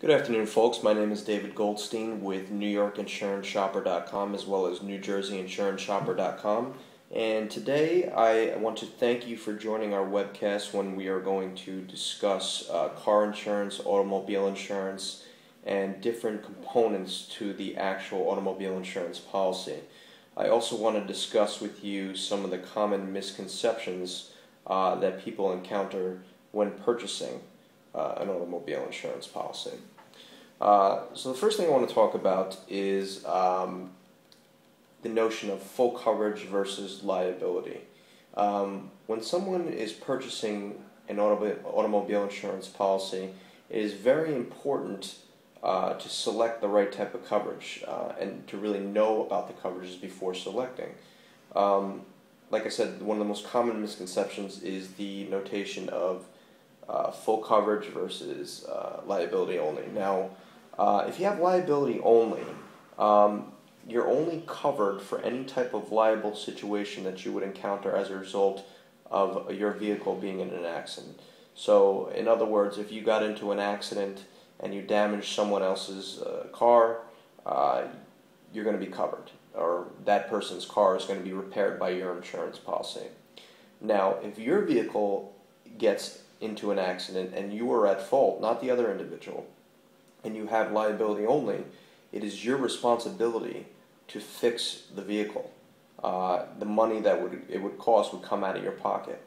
Good afternoon, folks. My name is David Goldstein with NewYorkInsuranceShopper.com as well as NewJerseyInsuranceShopper.com. And today I want to thank you for joining our webcast when we are going to discuss car insurance, automobile insurance, and different components to the actual automobile insurance policy. I also want to discuss with you some of the common misconceptions that people encounter when purchasing an automobile insurance policy. So the first thing I want to talk about is the notion of full coverage versus liability. When someone is purchasing an automobile insurance policy, it is very important to select the right type of coverage and to really know about the coverages before selecting. Like I said, one of the most common misconceptions is the notation of full coverage versus liability only. Now, if you have liability only, you're only covered for any type of liable situation that you would encounter as a result of your vehicle being in an accident. So, in other words, if you got into an accident and you damaged someone else's car, you're going to be covered, or that person's car is going to be repaired by your insurance policy. Now, if your vehicle gets into an accident and you are at fault, not the other individual, and you have liability only, it is your responsibility to fix the vehicle. The money that it would cost would come out of your pocket.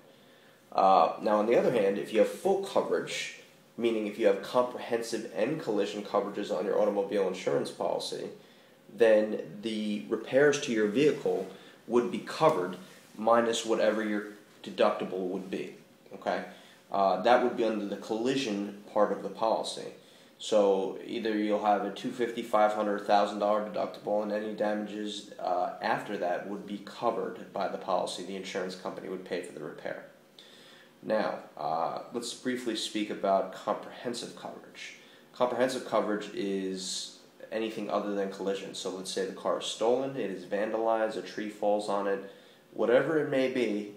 Now, on the other hand, if you have full coverage, meaning if you have comprehensive and collision coverages on your automobile insurance policy, then the repairs to your vehicle would be covered minus whatever your deductible would be. Okay, that would be under the collision part of the policy. So either you'll have a $250, $500, $1,000 deductible, and any damages after that would be covered by the policy. The insurance company would pay for the repair. Now, let's briefly speak about comprehensive coverage. Comprehensive coverage is anything other than collision. So let's say the car is stolen, it is vandalized, a tree falls on it, whatever it may be,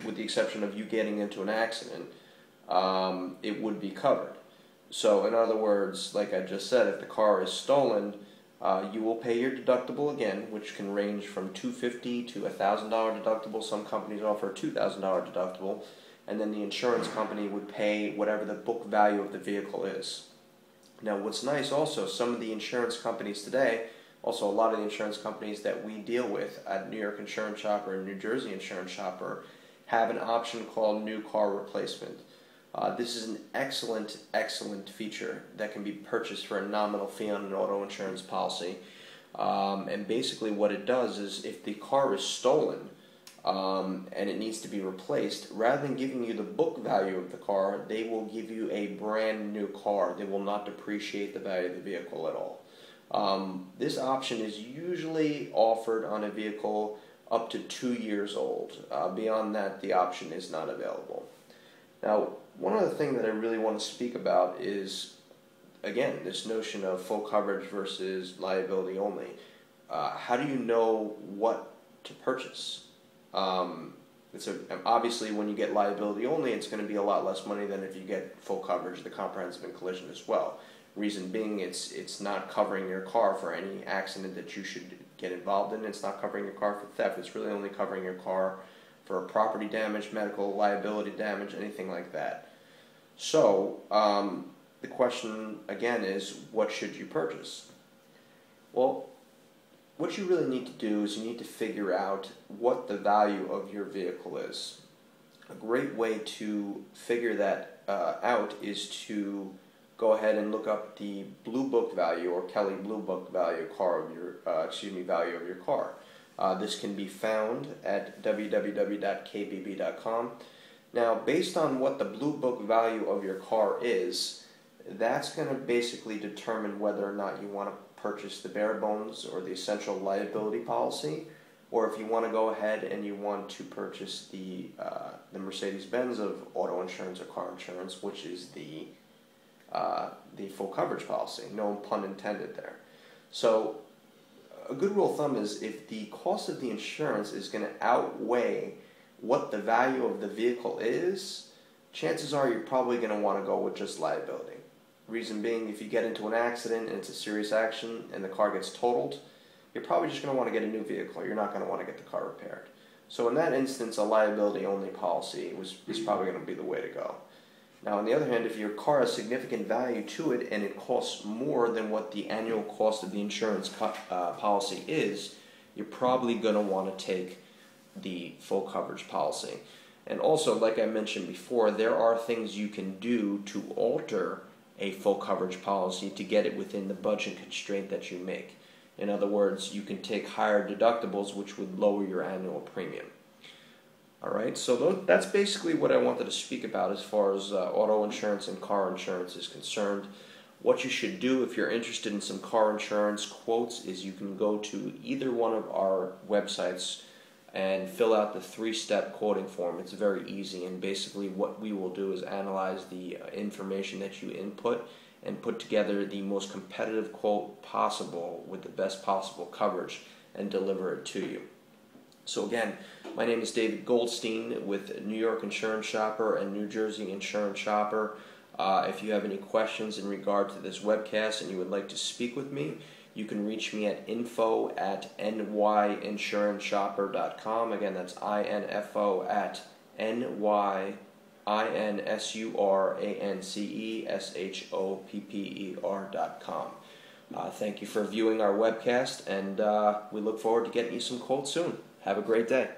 with the exception of you getting into an accident, it would be covered. So in other words, like I just said, if the car is stolen, you will pay your deductible again, which can range from $250 to $1,000 deductible. Some companies offer a $2,000 deductible, and then the insurance company would pay whatever the book value of the vehicle is. Now, what's nice also, some of the insurance companies today, also a lot of the insurance companies that we deal with at New York Insurance Shopper and New Jersey Insurance Shopper, have an option called new car replacement. This is an excellent feature that can be purchased for a nominal fee on an auto insurance policy. And basically what it does is if the car is stolen and it needs to be replaced, rather than giving you the book value of the car, they will give you a brand new car. They will not depreciate the value of the vehicle at all. This option is usually offered on a vehicle up to 2 years old. Beyond that, the option is not available. Now, one other thing that I really want to speak about is, again, this notion of full coverage versus liability only. How do you know what to purchase? Obviously, when you get liability only, it's going to be a lot less money than if you get full coverage, the comprehensive and collision as well. Reason being, it's not covering your car for any accident that you should get involved in. It's not covering your car for theft. It's really only covering your car for property damage, medical liability damage, anything like that. So, the question again is, what should you purchase? Well, what you really need to do is you need to figure out what the value of your vehicle is. A great way to figure that out is to go ahead and look up the Blue Book value or Kelley Blue Book value value of your car. This can be found at www.kbb.com. Now, based on what the Blue Book value of your car is, that's going to basically determine whether or not you want to purchase the bare bones or the essential liability policy, or if you want to go ahead and you want to purchase the Mercedes-Benz of auto insurance or car insurance, which is the full coverage policy. No pun intended there. So a good rule of thumb is if the cost of the insurance is going to outweigh what the value of the vehicle is, chances are you're probably going to want to go with just liability. Reason being, if you get into an accident and it's a serious accident and the car gets totaled, you're probably just going to want to get a new vehicle. You're not going to want to get the car repaired. So in that instance, a liability-only policy is probably going to be the way to go. Now, on the other hand, if your car has significant value to it and it costs more than what the annual cost of the insurance policy is, you're probably going to want to take the full coverage policy. And also, like I mentioned before, there are things you can do to alter a full coverage policy to get it within the budget constraint that you make. In other words, you can take higher deductibles, which would lower your annual premium. Alright, so that's basically what I wanted to speak about as far as auto insurance and car insurance is concerned. What you should do if you're interested in some car insurance quotes is you can go to either one of our websites and fill out the 3-step quoting form. It's very easy, and basically what we will do is analyze the information that you input and put together the most competitive quote possible with the best possible coverage and deliver it to you. So again, my name is David Goldstein with New York Insurance Shopper and New Jersey Insurance Shopper. If you have any questions in regard to this webcast and you would like to speak with me, you can reach me at info@nyinsuranshopper.com. Again, that's info@nyinsuranshopper.com. Thank you for viewing our webcast, and we look forward to getting you some quotes soon. Have a great day.